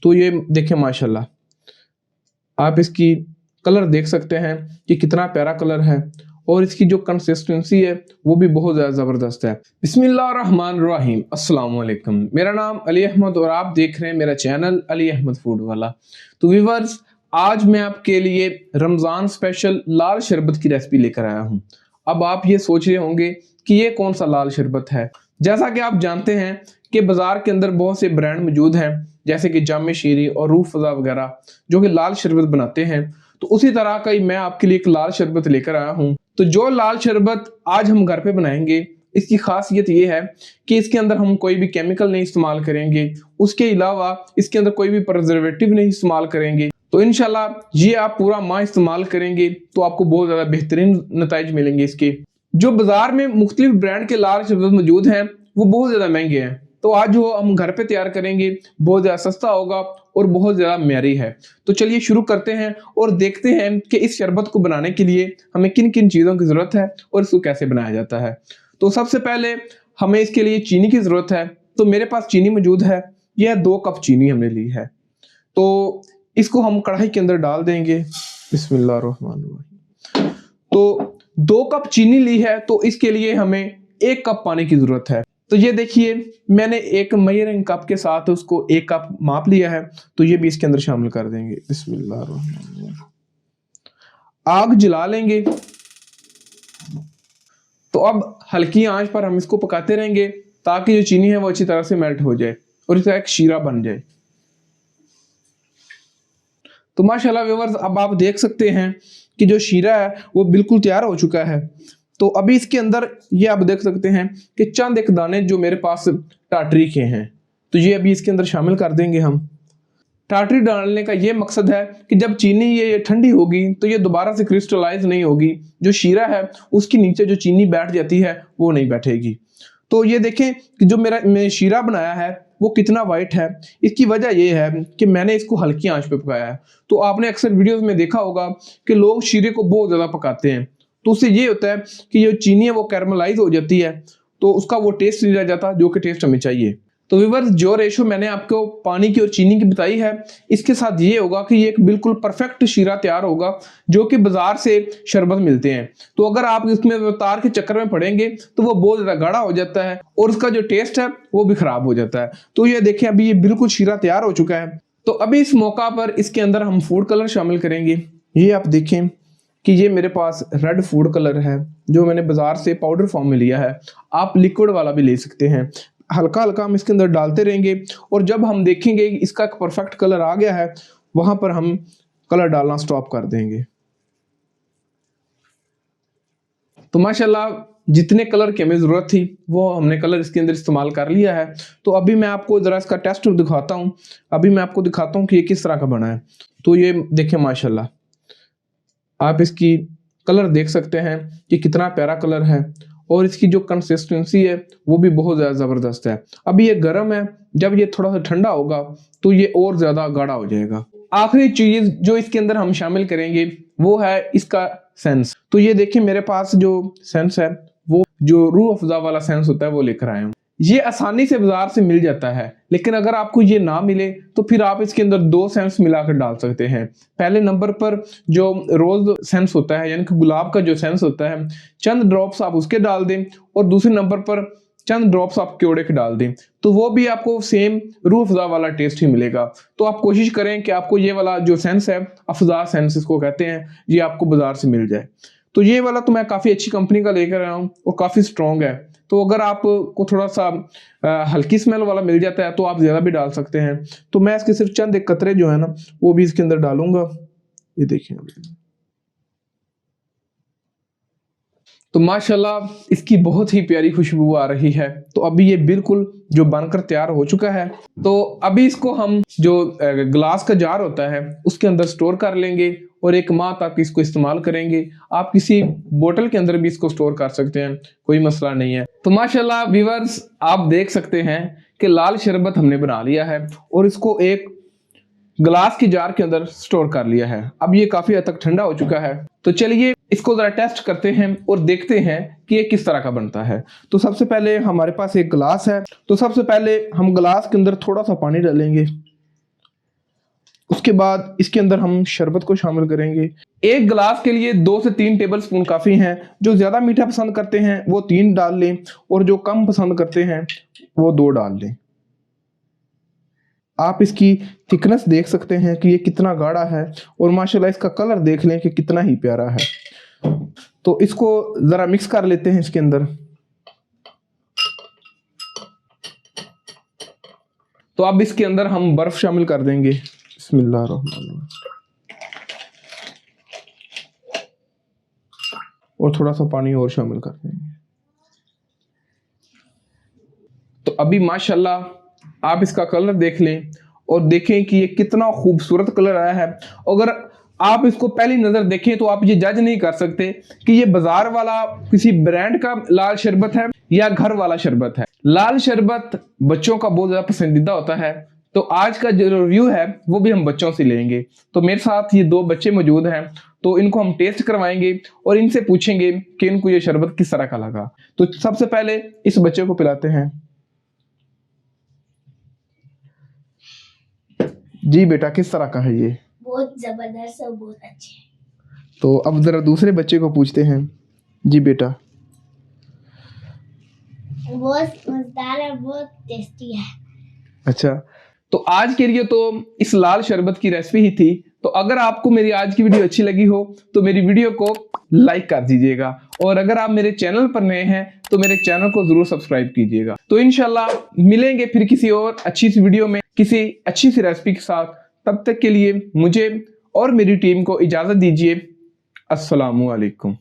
तो ये देखें माशाल्लाह, आप इसकी कलर देख सकते हैं कि कितना प्यारा कलर है और इसकी जो कंसिस्टेंसी है वो भी बहुत ज़्यादा ज़बरदस्त है। बिस्मिल्लाहिर्रहमानिर्रहीम, अस्सलाम वालेकुम। मेरा नाम अली अहमद और आप देख रहे हैं मेरा चैनल अली अहमद फूड वाला। तो व्यूअर्स, आज मैं आपके लिए रमज़ान स्पेशल लाल शरबत की रेसिपी लेकर आया हूँ। अब आप ये सोच रहे होंगे कि ये कौन सा लाल शरबत है। जैसा कि आप जानते हैं कि बाज़ार के अंदर बहुत से ब्रांड मौजूद हैं, जैसे कि जामे शीरी और रूह फ़ज़ा वगैरह, जो कि लाल शरबत बनाते हैं। तो उसी तरह का ही मैं आपके लिए एक लाल शरबत लेकर आया हूँ। तो जो लाल शरबत आज हम घर पे बनाएंगे, इसकी खासियत ये है कि इसके अंदर हम कोई भी केमिकल नहीं इस्तेमाल करेंगे, उसके अलावा इसके अंदर कोई भी प्रिजर्वेटिव नहीं इस्तेमाल करेंगे। तो इंशाल्लाह ये आप पूरा माह इस्तेमाल करेंगे तो आपको बहुत ज़्यादा बेहतरीन नतीजे मिलेंगे। इसके जो बाजार में मुख्तलिफ ब्रांड के लाल शरबत मौजूद हैं वो बहुत ज़्यादा महंगे हैं, तो आज जो हम घर पे तैयार करेंगे बहुत ज़्यादा सस्ता होगा और बहुत ज़्यादा म्यारी है। तो चलिए शुरू करते हैं और देखते हैं कि इस शरबत को बनाने के लिए हमें किन किन चीज़ों की ज़रूरत है और इसको कैसे बनाया जाता है। तो सबसे पहले हमें इसके लिए चीनी की ज़रूरत है। तो मेरे पास चीनी मौजूद है, यह 2 कप चीनी हमने ली है। तो इसको हम कढ़ाई के अंदर डाल देंगे। बिस्मिल्लाहिर्रहमानिर्रहीम। तो 2 कप चीनी ली है, तो इसके लिए हमें 1 कप पानी की ज़रूरत है। तो ये देखिए, मैंने एक मेजरिंग कप के साथ उसको 1 कप माप लिया है, तो ये भी इसके अंदर शामिल कर देंगे। बिस्मिल्लाहिर्रहमानिर्रहीम। आग जला लेंगे। तो अब हल्की आंच पर हम इसको पकाते रहेंगे ताकि जो चीनी है वो अच्छी तरह से मेल्ट हो जाए और इसका एक शीरा बन जाए। तो माशाल्लाह व्यूअर्स, अब आप देख सकते हैं कि जो शीरा है वो बिल्कुल तैयार हो चुका है। तो अभी इसके अंदर ये आप देख सकते हैं कि चंद एक दाने जो मेरे पास टाटरी के हैं, तो ये अभी इसके अंदर शामिल कर देंगे हम। टाटरी डालने का ये मकसद है कि जब चीनी ये ठंडी होगी तो ये दोबारा से क्रिस्टलाइज नहीं होगी, जो शीरा है उसके नीचे जो चीनी बैठ जाती है वो नहीं बैठेगी। तो ये देखें कि जो मैं शीरा बनाया है वो कितना वाइट है। इसकी वजह ये है कि मैंने इसको हल्की आंच पे पकाया है। तो आपने अक्सर वीडियोस में देखा होगा कि लोग शीरे को बहुत ज़्यादा पकाते हैं, तो उससे ये होता है कि जो चीनी है वो कैरमलाइज हो जाती है, तो उसका वो टेस्ट नहीं रह जाता जो कि टेस्ट हमें चाहिए। तो व्यूअर्स, जो रेशो मैंने आपको पानी की और चीनी की बताई है, इसके साथ ये होगा कि ये एक बिल्कुल परफेक्ट शीरा तैयार होगा जो कि बाजार से शरबत मिलते हैं। तो अगर आप इसमें रफ्तार के चक्कर में पड़ेंगे तो वो बहुत ज़्यादा गाढ़ा हो जाता है और उसका जो टेस्ट है वो भी खराब हो जाता है। तो ये देखें, अभी ये बिल्कुल शीरा तैयार हो चुका है। तो अभी इस मौका पर इसके अंदर हम फूड कलर शामिल करेंगे। ये आप देखें कि ये मेरे पास रेड फूड कलर है जो मैंने बाजार से पाउडर फॉर्म में लिया है। आप लिक्विड वाला भी ले सकते हैं। हल्का हल्का हम इसके अंदर डालते रहेंगे और जब हम देखेंगे कि इसका एक परफेक्ट कलर आ गया है, वहां पर हम कलर डालना स्टॉप कर देंगे। तो माशाल्लाह, जितने कलर की हमें ज़रूरत थी वो हमने कलर इसके अंदर इस्तेमाल कर लिया है। तो अभी मैं आपको ज़रा इसका टेस्ट दिखाता हूँ। अभी मैं आपको दिखाता हूँ कि ये किस तरह का बना है। तो ये देखें माशाल्लाह, आप इसकी कलर देख सकते हैं कि कितना प्यारा कलर है और इसकी जो कंसिस्टेंसी है वो भी बहुत ज़्यादा ज़बरदस्त है। अभी ये गर्म है, जब ये थोड़ा सा ठंडा होगा तो ये और ज़्यादा गाढ़ा हो जाएगा। आखिरी चीज़ जो इसके अंदर हम शामिल करेंगे वो है इसका सेंस। तो ये देखिए, मेरे पास जो सेंस है वो जो रूह अफ़ज़ा वाला सेंस होता है वो लेकर आया हूँ। ये आसानी से बाजार से मिल जाता है, लेकिन अगर आपको ये ना मिले तो फिर आप इसके अंदर 2 सेंस मिलाकर डाल सकते हैं। पहले नंबर पर जो रोज सेंस होता है, यानी कि गुलाब का जो सेंस होता है, चंद ड्रॉप्स आप उसके डाल दें और दूसरे नंबर पर चंद ड्रॉप्स आप केवड़े के डाल दें, तो वो भी आपको सेम रूह अफ़ज़ा वाला टेस्ट ही मिलेगा। तो आप कोशिश करें कि आपको ये वाला जो सेंस है, अफ़ज़ा सेंस इसको कहते हैं, ये आपको बाजार से मिल जाए। तो ये वाला तो मैं काफ़ी अच्छी कंपनी का लेकर आया हूँ और काफ़ी स्ट्रॉन्ग है। तो अगर आपको थोड़ा सा हल्की स्मेल वाला मिल जाता है तो आप ज़्यादा भी डाल सकते हैं। तो मैं इसके सिर्फ चंद एक कतरे जो है ना वो भी इसके अंदर डालूंगा। ये देखिए, तो माशाल्लाह इसकी बहुत ही प्यारी खुशबू आ रही है। तो अभी ये बिल्कुल जो बनकर तैयार हो चुका है। तो अभी इसको हम जो ग्लास का जार होता है उसके अंदर स्टोर कर लेंगे और 1 माह तक इसको इस्तेमाल करेंगे। आप किसी बोतल के अंदर भी इसको स्टोर कर सकते हैं, कोई मसला नहीं है। तो माशाल्लाह व्यूअर्स, आप देख सकते हैं कि लाल शरबत हमने बना लिया है और इसको एक ग्लास की जार के अंदर स्टोर कर लिया है। अब ये काफी हद तक ठंडा हो चुका है। तो चलिए इसको जरा टेस्ट करते हैं और देखते हैं कि ये किस तरह का बनता है। तो सबसे पहले हमारे पास एक गिलास है। तो सबसे पहले हम गिलास के अंदर थोड़ा सा पानी डालेंगे उसके बाद इसके अंदर हम शरबत को शामिल करेंगे। एक गिलास के लिए 2 से 3 टेबल स्पून काफ़ी हैं। जो ज़्यादा मीठा पसंद करते हैं वो 3 डाल लें और जो कम पसंद करते हैं वो 2 डाल लें। आप इसकी थिकनेस देख सकते हैं कि ये कितना गाढ़ा है और माशाल्लाह इसका कलर देख लें कि कितना ही प्यारा है। तो इसको ज़रा मिक्स कर लेते हैं इसके अंदर। तो अब इसके अंदर हम बर्फ शामिल कर देंगे। बिस्मिल्लाहिर्रहमानिर्रहीम। और थोड़ा सा पानी और शामिल कर देंगे। तो अभी माशाल्लाह आप इसका कलर देख लें और देखें कि ये कितना खूबसूरत कलर आया है। अगर आप इसको पहली नज़र देखें तो आप ये जज नहीं कर सकते कि ये बाजार वाला किसी ब्रांड का लाल शरबत है या घर वाला शरबत है। लाल शरबत बच्चों का बहुत ज़्यादा पसंदीदा होता है। तो आज का जो रिव्यू है वो भी हम बच्चों से लेंगे। तो मेरे साथ ये 2 बच्चे मौजूद हैं, तो इनको हम टेस्ट करवाएंगे और इनसे पूछेंगे कि इनको ये शरबत किस तरह का लगा। तो सबसे पहले इस बच्चे को पिलाते हैं। जी बेटा, किस तरह का है ये? बहुत जबरदस्त और बहुत अच्छे। तो अब जरा दूसरे बच्चे को पूछते हैं। जी बेटा। बहुत मजेदार है, बहुत टेस्टी है। अच्छा, तो आज के लिए तो इस लाल शरबत की रेसिपी ही थी। तो अगर आपको मेरी आज की वीडियो अच्छी लगी हो तो मेरी वीडियो को लाइक कर दीजिएगा, और अगर आप मेरे चैनल पर नए हैं तो मेरे चैनल को जरूर सब्सक्राइब कीजिएगा। तो इंशाल्लाह मिलेंगे फिर किसी और अच्छी सी वीडियो में किसी अच्छी सी रेसिपी के साथ। तब तक के लिए मुझे और मेरी टीम को इजाजत दीजिए। अस्सलामु अलैकुम।